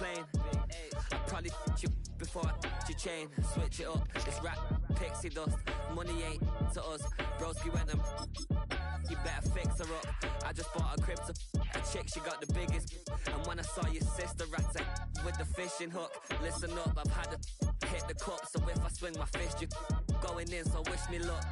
plane. I'd probably f*** you before I f*** your chain. Switch it up, this rap pixie dust. Money ain't to us. Broski went and you better fix her up. I just bought a crib to a chick, she got the biggest. And when I saw your sister at with the fishing hook, listen up, I've had to hit the cup. So if I swing my fist, you going in, so wish me luck.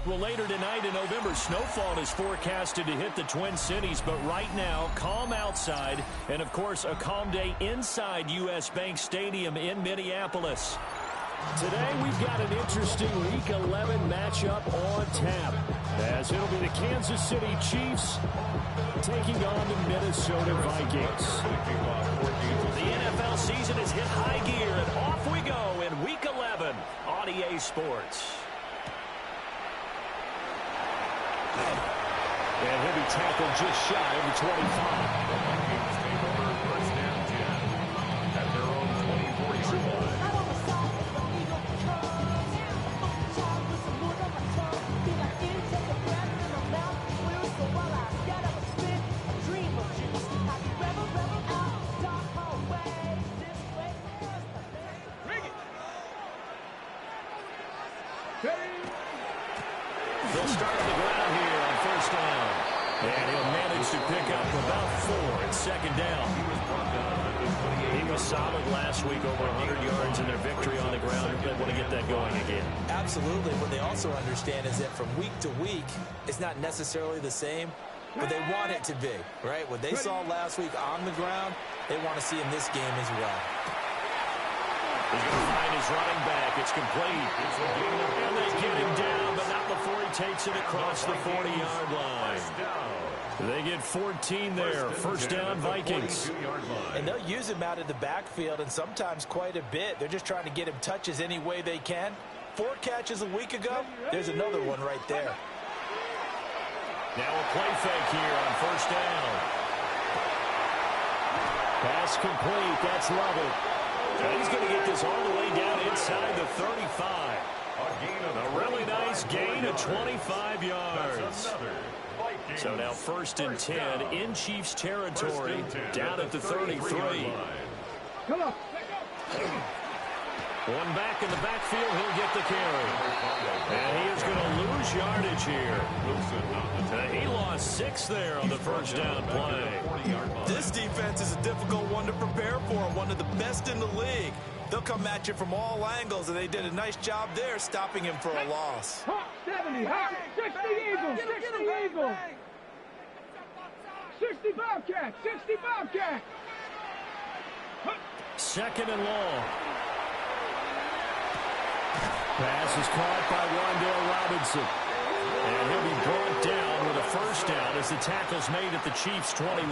Well, later tonight in November, snowfall is forecasted to hit the Twin Cities, but right now, calm outside, and of course, a calm day inside U.S. Bank Stadium in Minneapolis. Today, we've got an interesting Week 11 matchup on tap, as it'll be the Kansas City Chiefs taking on the Minnesota Vikings. The NFL season has hit high gear, and off we go in Week 11 on EA Sports. And he'll be tackled just shy of the 25. The Vikings take over first down 10 at their own 24-yard line. They'll start on the ground here on first down. And he'll manage to pick up about 4 at second down. He was solid last week, over 100 yards in their victory on the ground. They want to get that going again. Absolutely. What they also understand is that from week to week, it's not necessarily the same, but they want it to be, right? What they saw last week on the ground, they want to see in this game as well. He's going to find his running back. It's complete. And they get him down, but not before he takes it across the 40-yard line. They get 14 there. First down, Vikings. And they'll use him out of the backfield, and sometimes quite a bit. They're just trying to get him touches any way they can. 4 catches a week ago. There's another one right there. Now a play fake here on first down. Pass complete. That's level. And he's going to get this all the way down inside the 35. A really nice gain of 25 yards. So now first and 10 in Chiefs territory, down at the 33. Come on. One back in the backfield, he'll get the carry. And he is going to lose yardage here. He lost 6 there on the first down play. This defense is a difficult one to prepare for, one of the best in the league. They'll come at you from all angles, and they did a nice job there stopping him for a loss. 70, 60 Eagles, 60 Eagles. 60 Bobcats, 60 Bobcats. Second and long. Pass is caught by Wan'Dale Robinson. And he'll be brought down with a first down as the tackle's made at the Chiefs' 21.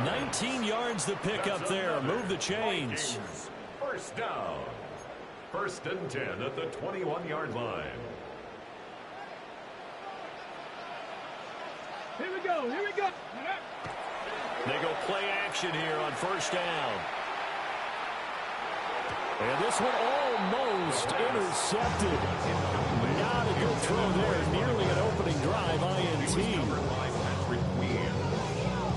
19 yards the pick up there. Move the chains. First down. First and 10 at the 21-yard line. Here we go, here we go. They go play action here on first down. And this one almost intercepted. Not a good throw there. Nearly an opening drive, INT.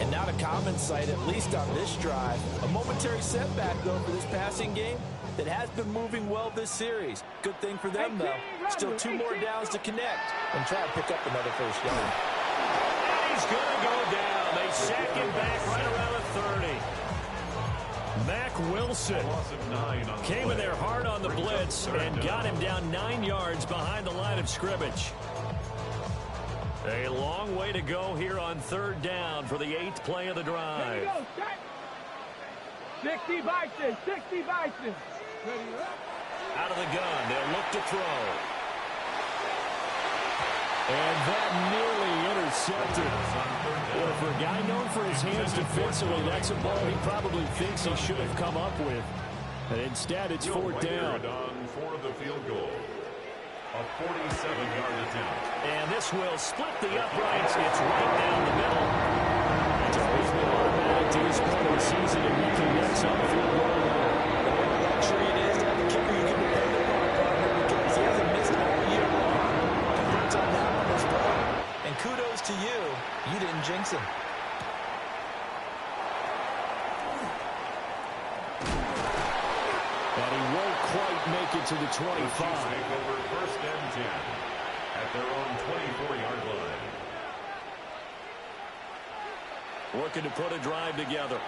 And not a common sight, at least on this drive. A momentary setback, though, for this passing game that has been moving well this series. Good thing for them, though. Still 2 more downs to connect and try to pick up another first down. And he's going to go down. They sack him back right around the 30. Mack Wilson came in there hard on the blitz and got him down 9 yards behind the line of scrimmage. A long way to go here on third down for the 8th play of the drive. 60 Vikings, 60 Vikings. Out of the gun, they'll look to throw. And that nearly intercepted. Well, for a guy known for his hands defensively, that's a ball he probably thinks he should have come up with. And instead, it's fourth down. For the field goal. A 47-yard attempt. And this will split the uprights. It's right down the middle. It's always been automatic to this point of the season, and we can get some field goal line. What a luxury it is to have a kicker you can depend upon, partner, because he hasn't missed all year long. Congrats on that one as well. And kudos to you. You didn't jinx him. And he won't quite make it to the 25. Take over 1st and 10 at their own 24-yard line. Looking to put a drive together.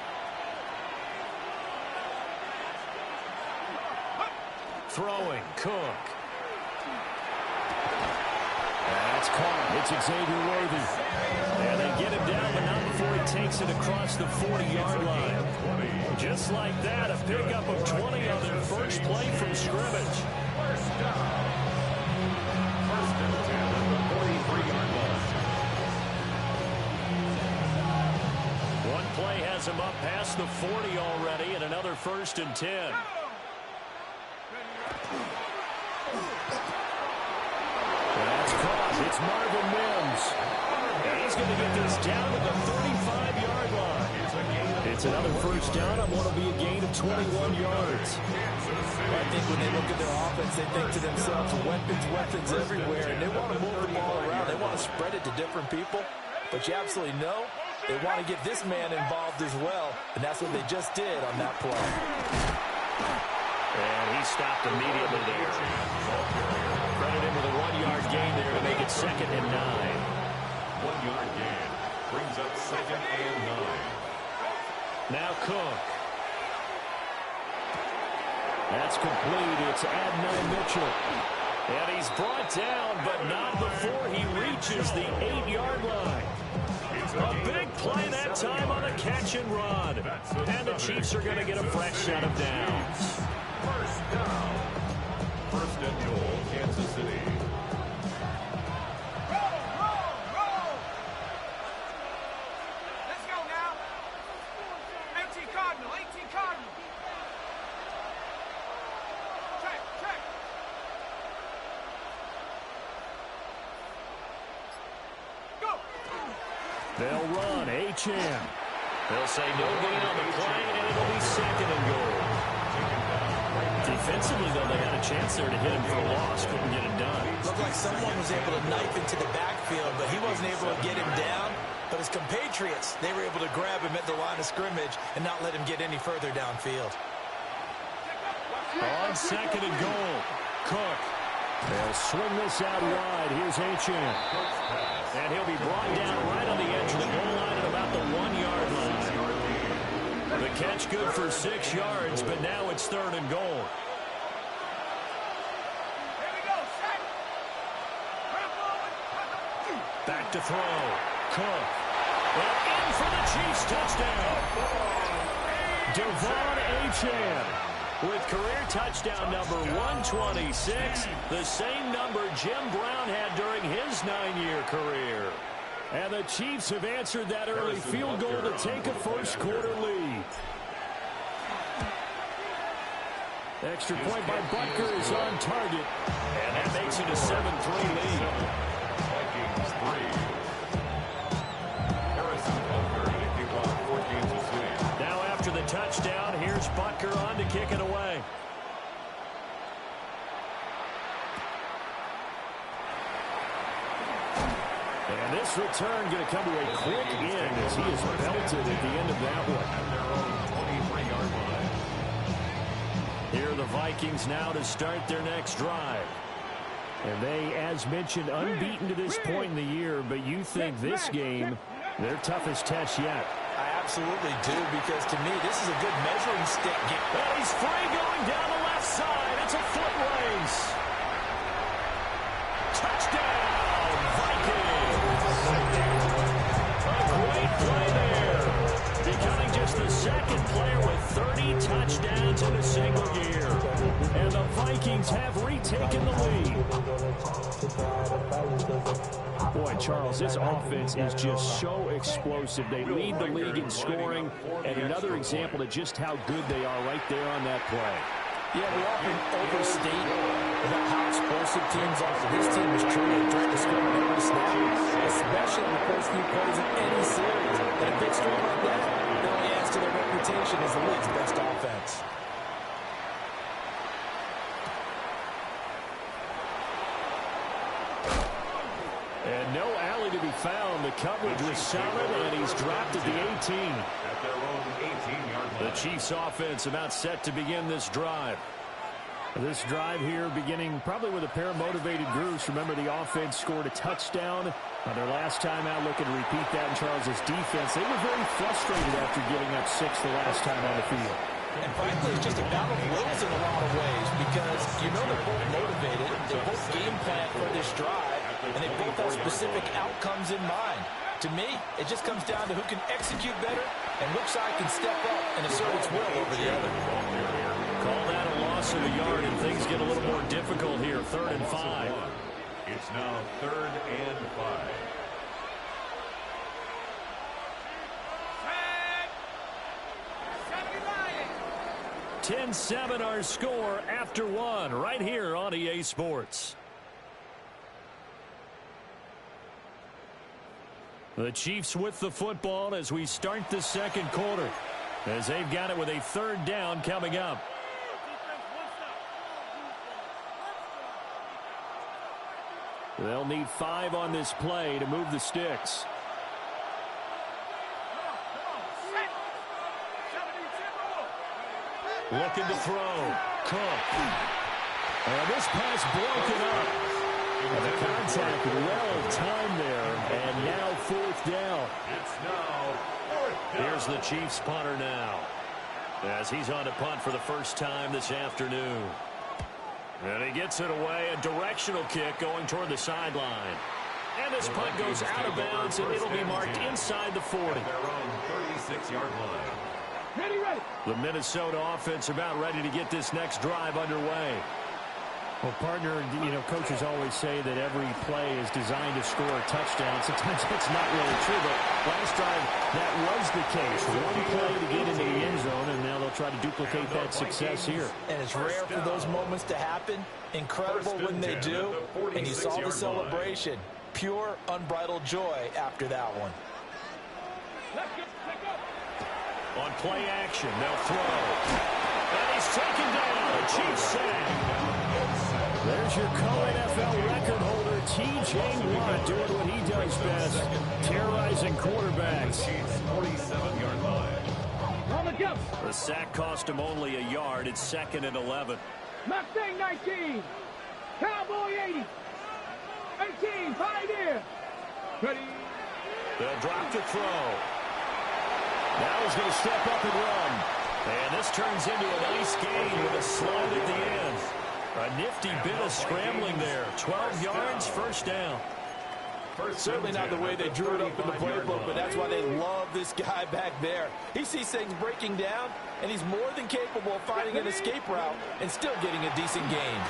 Throwing, Cook. That's caught. It's Xavier Worthy. And they get him down, but not before he takes it across the 40-yard line. Just like that, a pickup of 20 on their first play from scrimmage. First down. 1st and 10 at the 43-yard line. One play has him up past the 40 already, and another 1st and 10. That's caught. It's Marvin Mims. And he's going to get this down to the 35-yard line. It's another first down on what will be a gain of 21 yards. I think when they look at their offense, they think to themselves, weapons everywhere, and they want to move the ball around. They want to spread it to different people. But you absolutely know they want to get this man involved as well, and that's what they just did on that play. And he stopped immediately there. Credit him with a 1-yard gain there to make it 2nd and 9. 1-yard gain brings up 2nd and 9. Now Cook. That's complete. It's Adnan Mitchell. And he's brought down, but not before he reaches the 8-yard line. A big play that time on a catch and run. And the Chiefs are going to get a fresh set of downs. First down. 1st and goal, Kansas City. Let's go now. 18 Cardinal, 18 Cardinal. Check. Go. They'll run HM. They'll say no gain on the play, and it'll be 2nd and goal. Defensively, though, they had a chance there to hit him for a loss. Couldn't get it done. Looked like someone was able to knife into the backfield, but he wasn't able to get him down. But his compatriots, they were able to grab him at the line of scrimmage and not let him get any further downfield. On 2nd and goal, Cook. They'll swing this out wide. Here's HM. And he'll be brought down right on the edge of the goal line at about the 1-yard line. The catch good for 6 yards, but now it's 3rd and goal. Here we go, set. Back to throw. Cook. And in for the Chiefs touchdown. Devon Achane with career touchdown number 126, the same number Jim Brown had during his 9-year career. And the Chiefs have answered that early field goal to take a first-quarter lead. Extra point by Butker is on target, and that makes it a 7-3 lead. Vikings 3. Harrison Butker to kick off 4 Kansas City. Now after the touchdown, here's Butker on to kick it away. And this return going to come to a quick end as he is belted at the end of that one. At their own 23-yard line. Here are the Vikings now to start their next drive. And they, as mentioned, unbeaten to this point in the year, but you think this game, their toughest test yet. I absolutely do, because to me, this is a good measuring stick game. And he's free going down the left side. It's a foot race. Touchdown, Vikings. A great play there. Becoming just the second player with 30 touchdowns in a single year. And the Vikings have retaken the lead. Boy, Charles, this offense is just so explosive. They lead the league in scoring, and another example of just how good they are right there on that play. Yeah, we often overstate About how explosive teams are, this team is truly trying to score on every snap, especially in the first few plays of any series. And a big streak like that, it only adds to their reputation as the league's best offense. And no alley to be found. The coverage was solid, and he's dropped at the 18. At their own 18-yard line. The Chiefs offense about set to begin this drive. This drive here beginning probably with a pair of motivated groups. Remember, the offense scored a touchdown their last time out. Looking to repeat that in Charles's defense. They were very frustrated after giving up 6 the last time on the field. And frankly, it's just a battle of wills in a lot of ways because you know they're both motivated. They both game plan for this drive, and they both have specific outcomes in mind. To me, it just comes down to who can execute better and which side can step up and assert its will over the other. Call that a loss of a yard, and things get a little more difficult here. 3rd and 5. It's now 3rd and 5. 10-7 our score after 1 right here on EA Sports. The Chiefs with the football as we start the second quarter, as they've got it with a 3rd down coming up. They'll need 5 on this play to move the sticks. Looking to throw. Cook. And this pass broken up. And the contact well timed there. And now 4th down. It's now 4th down. Here's the Chiefs punter now, as he's on to punt for the first time this afternoon. And he gets it away. A directional kick going toward the sideline. And this punt goes out of bounds, and it'll be marked inside the 40. At their own 36-yard line. Ready, ready. The Minnesota offense about ready to get this next drive underway. Well, partner, you know, coaches always say that every play is designed to score a touchdown. Sometimes that's not really true, but last drive that was the case. One play to get into the end zone, and now they'll try to duplicate that success here. And it's rare for those moments to happen. Incredible when they do. And you saw the celebration. Pure, unbridled joy after that one. On play action, they'll throw. And he's taken down. A Chiefs sack. There's your co-NFL record holder, T.J. Watt, doing what he does best, terrorizing quarterbacks. 47-yard line. On the jump. The sack cost him only a yard. It's 2nd and 11. Mustang 19. Cowboy 80. 18. Pioneer. Ready. They'll drop the throw. Now he's going to step up and run. And this turns into a nice gain with a slide at the end. A nifty bit of scrambling there. 12 yards, 1st down. Certainly not the way they drew it up in the playbook, but that's why they love this guy back there. He sees things breaking down, and he's more than capable of finding an escape route and still getting a decent gain.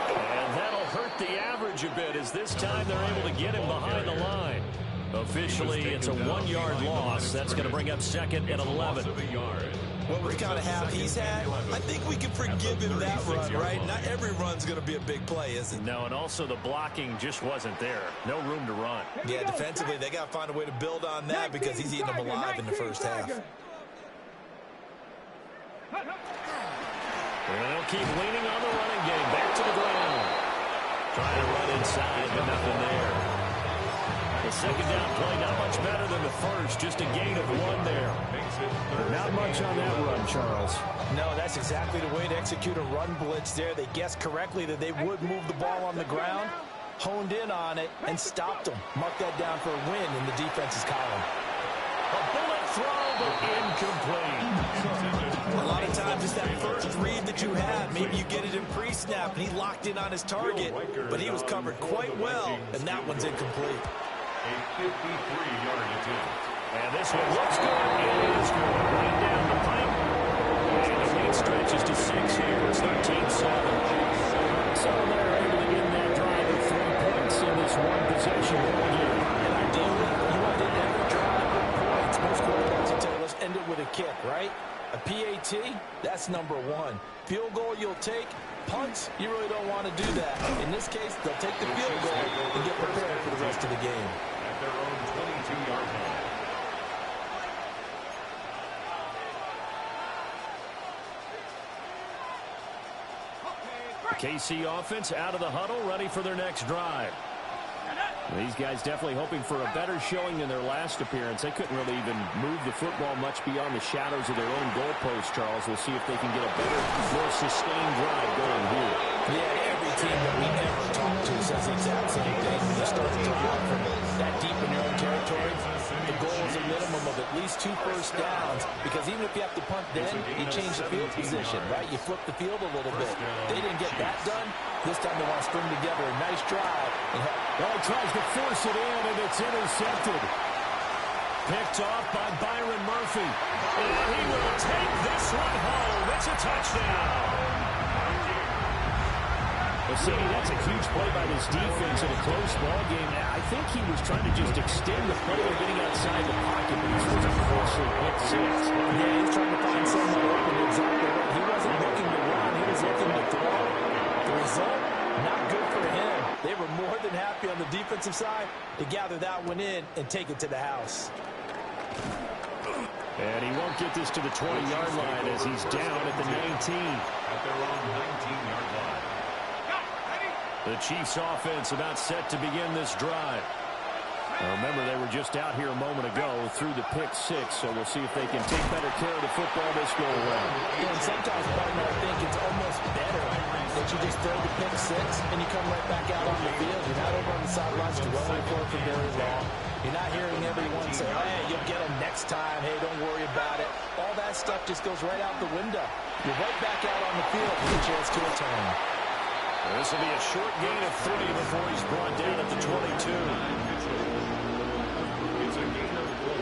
And that'll hurt the average a bit, as this time they're able to get him behind the line. Officially, it's a 1-yard loss. That's going to bring up 2nd and 11. Well, with the kind of half he's had, I think we can forgive him that run, right? Not every run's going to be a big play, is it? No, and also the blocking just wasn't there. No room to run. Yeah, defensively, they got to find a way to build on that because he's eating them alive in the first half. And they'll keep leaning on the running game. Back to the ground. Trying to run inside, but nothing there. The 2nd down play, not much better than the first. Just a gain of 1 there. Not much on that run, Charles. No, that's exactly the way to execute a run blitz there. They guessed correctly that they would move the ball on the ground, honed in on it, and stopped them. Mark that down for a win in the defense's column. A bullet throw, but incomplete. A lot of times it's that first read that you have. Maybe you get it in pre-snap, and he locked in on his target, but he was covered quite well, and that one's incomplete. A 53-yard attempt. And this one looks good. It is good. Right down the pipe. And the lead stretches to 6 here. It's 13-7. So they're able to get that drive of 3 points in this one possession game. And ideally, you want to end every drive with points. Most quarterbacks will tell you, let's end it with a kick, right? A PAT, that's number 1. Field goal you'll take, punts, you really don't want to do that. In this case, they'll take the field goal and get prepared for the rest of the game. At their own 22-yard line. KC offense out of the huddle, ready for their next drive. These guys definitely hoping for a better showing than their last appearance. They couldn't really even move the football much beyond the shadows of their own goalpost, Charles. We'll see if they can get a better, more sustained drive going here. Yeah, every team that we ever talk to says the exact same thing. When you start to run from that deep in your own territory, the goal is a minimum of at least 2 first downs, because even if you have to punt then, you change the field position, right? You flip the field a little bit. They didn't get that done. This time they want to string together a nice drive. Well, he tries to force it in, and it's intercepted. Picked off by Byron Murphy. And he will take this one home. It's a touchdown. Well, see, that's a huge play by this defense in a close ball game. I think he was trying to just extend the play or getting outside the pocket, but this was a costly pick six. Yeah, he's trying to find someone open exactly right. He wasn't looking to run. He was looking to throw. The result, not good for him. They were more than happy on the defensive side to gather that one in and take it to the house. And he won't get this to the 20-yard line as he's down at the 19. At their own 19-yard line. The Chiefs offense about set to begin this drive. Now remember, they were just out here a moment ago through the pick six, so we'll see if they can take better care of the football this go around. Yeah, and sometimes, partner, I think it's almost better that you just throw the pick six and you come right back out on the field. You're not over on the sidelines dwelling for it for very long. You're not hearing everyone say, hey, you'll get them next time. Hey, don't worry about it. All that stuff just goes right out the window. You're right back out on the field with a chance to return. This will be a short gain of 3 before he's brought down at the 22. It's a gain of 4.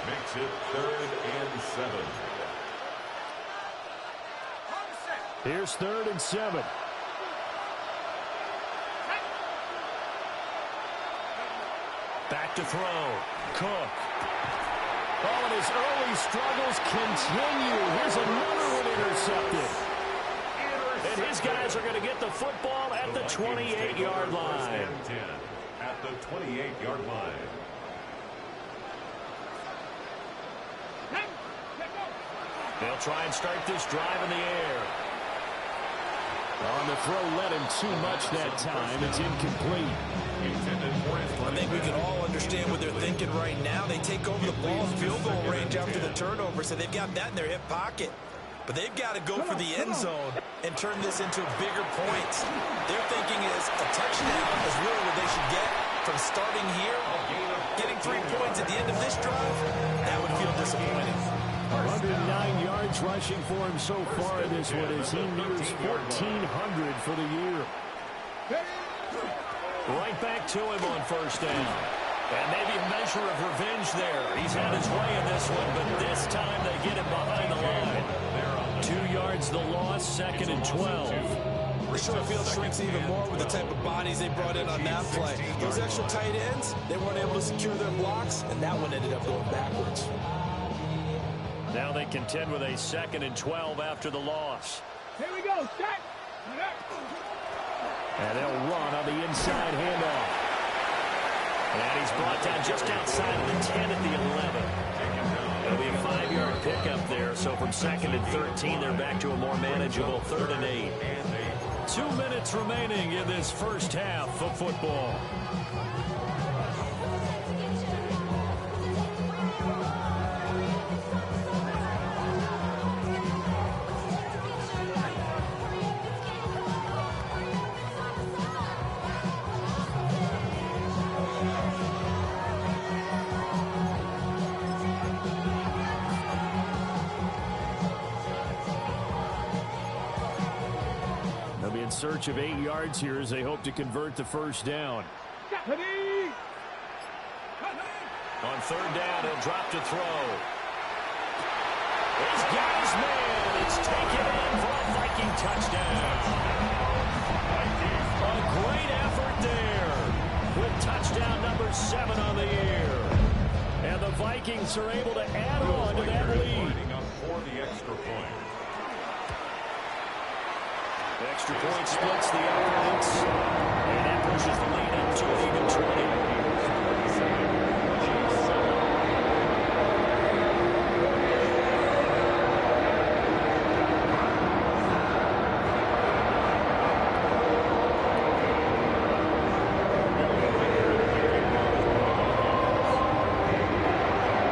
Makes it 3rd and 7. Here's 3rd and 7. Back to throw. Cook. Oh, and his early struggles continue. Here's another one intercepted. And his guys are going to get the football at the 28-yard line. At the 28-yard line. They'll try and start this drive in the air. On the throw, led him too much that time. It's incomplete. I think we can all understand what they're thinking right now. They take over the ball in field goal range after the turnover, so they've got that in their hip pocket. But they've got to go for the end zone and turn this into bigger points. Their thinking is a touchdown is really what they should get from starting here. Getting 3 points at the end of this drive, that would feel disappointing. 109 yards rushing for him so far in this one as he nears 1,400 for the year. Right back to him on first down. And maybe a measure of revenge there. He's had his way in this one, but this time they get him behind the line. 2 yards the loss, 2nd and 12. The short field shrinks even more with the type of bodies they brought in on that play. Those extra tight ends, they weren't able to secure their blocks, and that one ended up going backwards. Now they contend with a 2nd and 12 after the loss. Here we go, set. And they'll run on the inside handoff. And he's brought down just outside of the 10 at the 11. It'll be a 5-yard pickup there. So from 2nd and 13, they're back to a more manageable 3rd and 8. 2 minutes remaining in this first half of football. Search of 8 yards here as they hope to convert the first down. On 3rd down, he'll drop to throw. He's got his man. It's taken in for a Viking touchdown. A great effort there with touchdown number 7 on the year. And the Vikings are able to add on to that lead. For the extra point. Extra point splits the opponents, and that pushes the lead up to an even 20.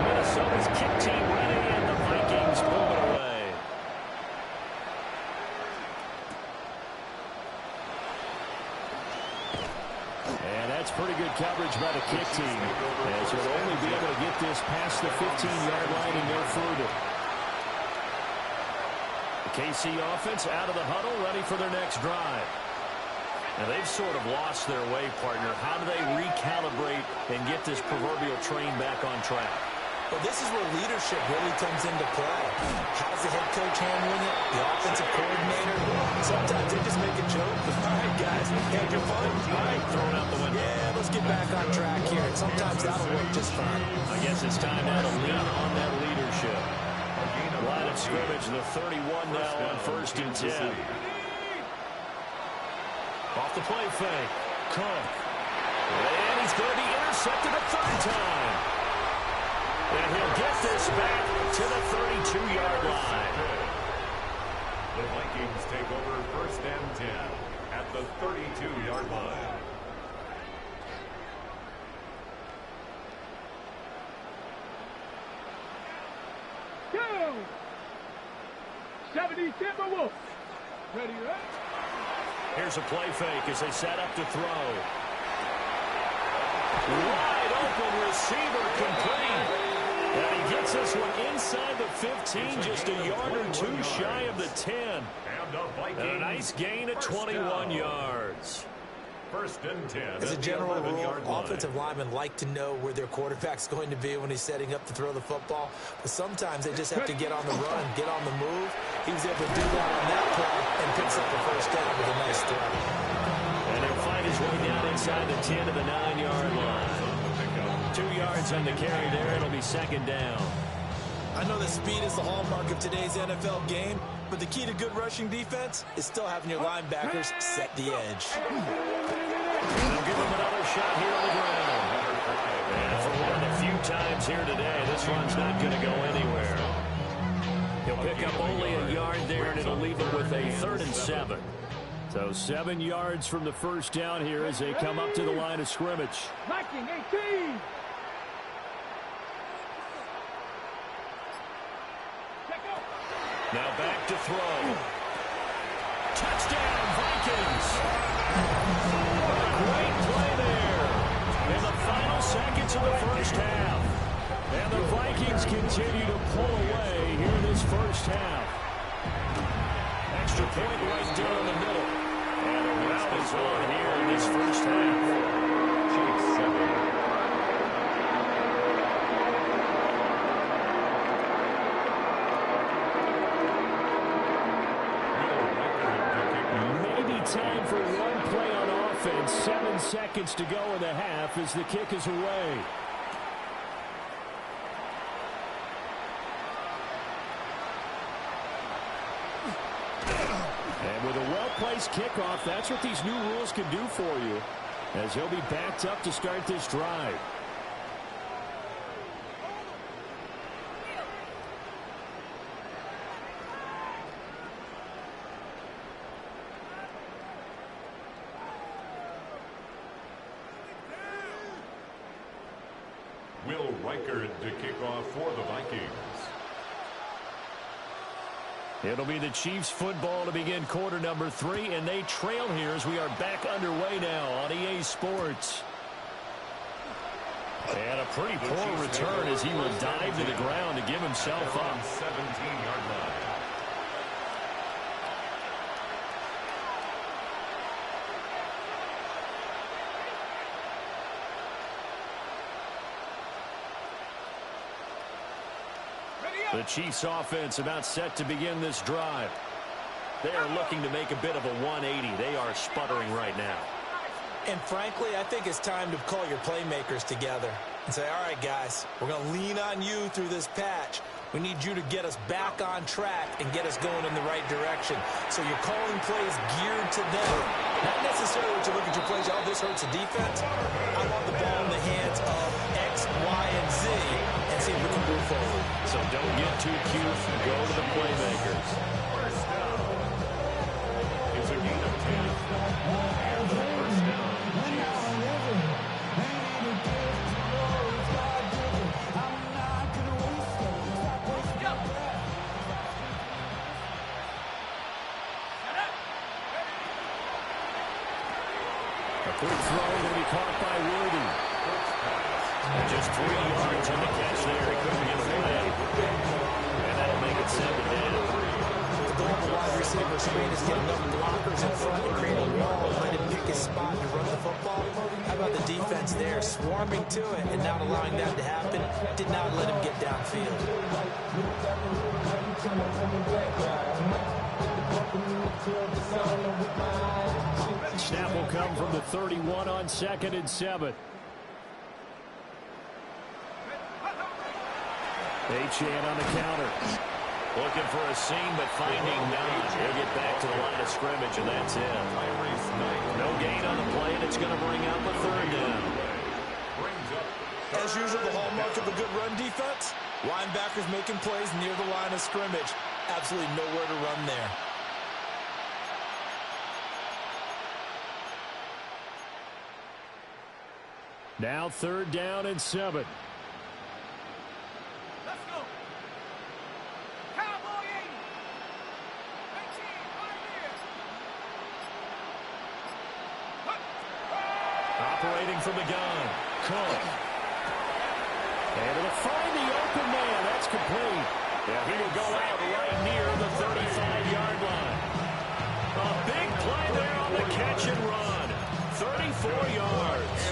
Minnesota's kick team ready, and the Vikings move it away. And that's pretty good coverage by the kick team, as he'll only be able to get this past the 15-yard line and no further. The KC offense out of the huddle, ready for their next drive. Now, they've sort of lost their way, partner. How do they recalibrate and get this proverbial train back on track? Well, this is where leadership really comes into play. How's the head coach handling it? The offensive coordinator? Sometimes they just make a joke. All right, guys, had your fun? All right, throw it out the window. Yeah, let's get back on track here. And sometimes that'll work just fine. I guess it's time now to lean on that leadership. Line of scrimmage, the 31 now on 1st and 10. Off the play fake. Cook. And he's going to be intercepted a third time. And he'll get this back to the 32-yard line. The Vikings take over 1st and 10 at the 32-yard line. Go! 70 Timberwolves. Ready, right? Here's a play fake as they set up to throw. Wide open receiver complete. And he gets this one inside the 15, just a yard or two shy of the 10. And a nice gain of 21 yards. 1st and 10. As a general rule, offensive linemen like to know where their quarterback's going to be when he's setting up to throw the football. But sometimes they just have to get on the run, get on the move. He was able to do that on that play and picks up the 1st down with a nice throw. And he'll find his way down inside the 10 to the 9-yard line. 2 yards on the carry there. It'll be 2nd down. I know that speed is the hallmark of today's NFL game, but the key to good rushing defense is still having your linebackers set the edge. And they'll give him another shot here on the ground. And for one of the few times here today, this run's not going to go anywhere. He'll pick up only a yard there, and it'll leave him with a 3rd and 7. So 7 yards from the 1st down here as they come up to the line of scrimmage. Viking 18. Now back to throw. Touchdown, Vikings. Great play there in the final seconds of the 1st half. And the Vikings continue to pull away here in this 1st half. Extra point right down the middle. And a rout is on here in this 1st half. Chiefs 7. Time for one play on offense. 7 seconds to go in the half as the kick is away. And with a well-placed kickoff, that's what these new rules can do for you, as he'll be backed up to start this drive. Will Reichard to kick off for the Vikings. It'll be the Chiefs football to begin quarter number 3, and they trail here as we are back underway now on EA Sports. And a pretty poor return as he will dive to the ground to give himself up. 17-yard line. The Chiefs offense about set to begin this drive. They are looking to make a bit of a 180. They are sputtering right now. And frankly, I think it's time to call your playmakers together and say, all right, guys, we're going to lean on you through this patch. We need you to get us back on track and get us going in the right direction. So you're calling plays geared to them. Not necessarily what you look at your plays, oh, this hurts the defense. I want the ball in the hands of X, Y, and Z and see if we can move forward. So don't get too cute. Go to the playmakers. First down. It's a gain of 10. And the first down is... Quick throw going to be caught by Worthy. And just 3 yards on the catch there. He couldn't get away. And that'll make it 7 down. The goal of the wide receiver screen is getting enough blockers in front and create a wall and let him pick his spot to run the football. How about the defense there, swarming to it and not allowing that to happen? Did not let him get downfield. Snap will come from the 31 on 2nd and 7. Achane on the counter. Looking for a seam, but finding none. He'll get back to the line of scrimmage, and that's it. No gain on the play, and it's going to bring up a 3rd down. As usual, the hallmark of a good run defense, linebackers making plays near the line of scrimmage. Absolutely nowhere to run there. Now 3rd down and 7. Let's go. Cowboy 80. 18, right here. Operating from the gun. Cook. And it'll find the open man. That's complete. Yeah, he will go out right near the 35-yard line. A big play there on the catch and run. 34 yards.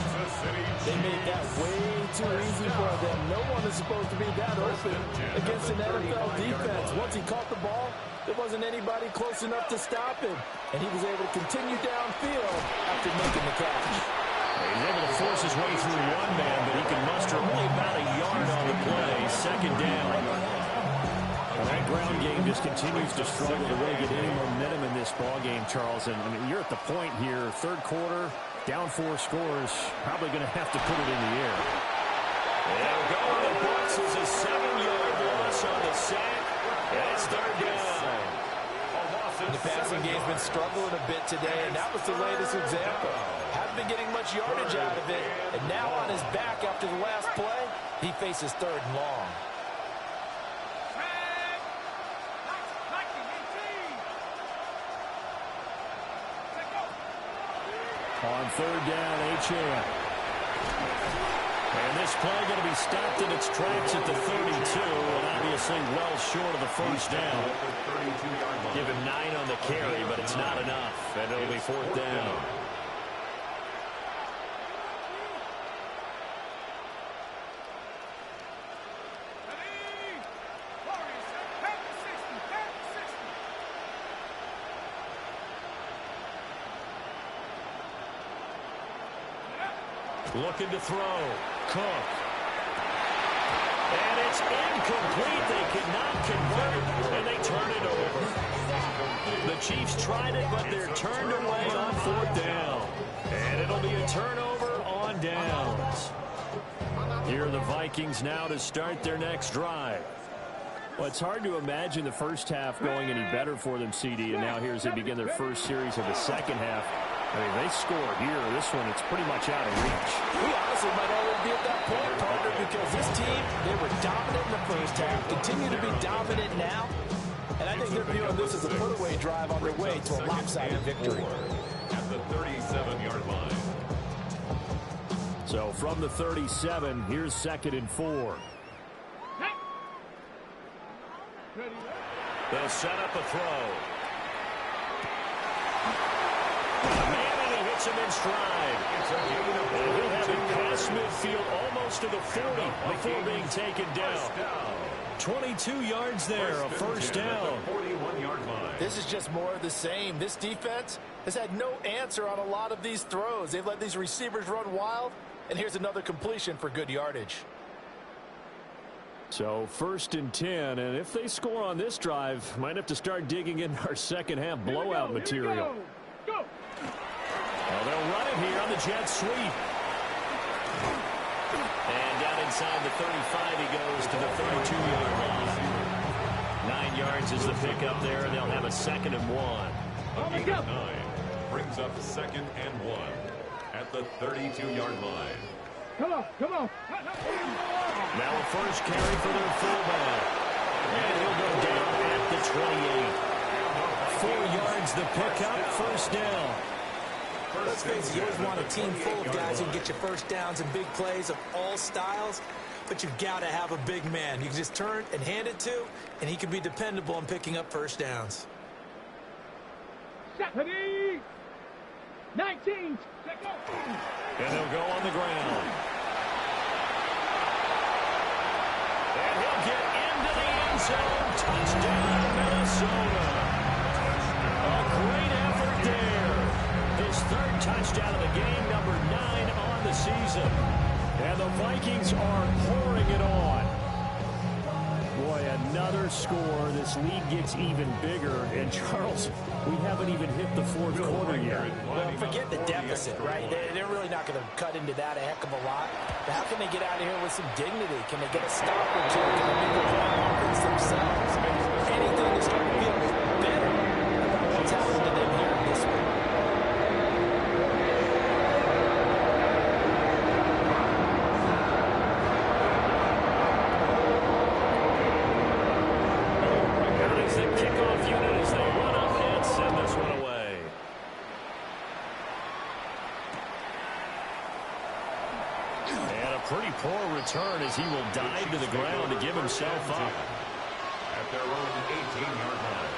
They made that way too easy for them. No one is supposed to be that open against an NFL defense. Once he caught the ball, there wasn't anybody close enough to stop him. And he was able to continue downfield after making the catch. He's able to force his way through one man, but he can muster only about a yard on the play. 2nd down. Well, that ground game just continues to struggle to really get any momentum in this ball game, Charles. And I mean, you're at the point here, 3rd quarter, down 4 scores, probably going to have to put it in the air. They'll go in the books as a 7-yard loss on the sack. That's 3rd down. The passing game's been struggling a bit today, and that was the latest example. Hasn't been getting much yardage out of it, and now on his back after the last play, he faces 3rd and long. On 3rd down, Achane. And this play going to be stopped in its tracks at the 32, and obviously well short of the 1st down. Give him 9 on the carry, but it's not enough, and it'll be 4th down. Looking to throw. Cook. And it's incomplete. They cannot convert, and they turn it over. The Chiefs tried it, but they're turned away on 4th down. And it'll be a turnover on downs. Here are the Vikings now to start their next drive. Well, it's hard to imagine the first half going any better for them, CD, and now here as they begin their first series of the second half. I mean, they score here. This one, it's pretty much out of reach. We honestly might already be at that point, partner, because this team, they were dominant in the first half, continue to be dominant now, and I think they're viewing this as a put-away drive on their way to a lopsided victory. At the 37-yard line. So from the 37, here's 2nd and 4. They'll set up a throw. Man, and he hits him in stride. And he'll have him past midfield almost to the 40 before being taken down. 22 yards there, a 1st down. 41-yard line. This is just more of the same. This defense has had no answer on a lot of these throws. They've let these receivers run wild, and here's another completion for good yardage. So 1st and 10, and if they score on this drive, might have to start digging in our second half blowout material. Go. Well, they'll run it here on the jet sweep. And down inside the 35, he goes to the 32-yard line. 9 yards is the pickup there, and they'll have a 2nd and 1. A gain of 9 brings up 2nd and 1 at the 32-yard line. Come on. Now a first carry for their fullback. And he'll go down at the 28. 4 yards the pickup, 1st down. Let's face it, you always want a team full of guys who can get you first downs and big plays of all styles, but you've got to have a big man you can just turn and hand it to, and he can be dependable in picking up first downs. 19. And they'll go on the ground. And he'll get into the end zone. Touchdown, Minnesota. A great effort there. His 3rd touchdown of the game, number 9 on the season. And the Vikings are pouring it on. Boy, another score. This lead gets even bigger. And, Charles, we haven't even hit the 4th quarter yet. Well, forget the deficit, right? They're really not going to cut into that a heck of a lot. But how can they get out of here with some dignity? Can they get a stop or two? Can they make a play on offense themselves? Anything to start to feel better about what's happened to them here in this one. The kickoff unit as they run up and send this one away. And a pretty poor return as he will dive to the ground to give himself up. At their own 18-yard line.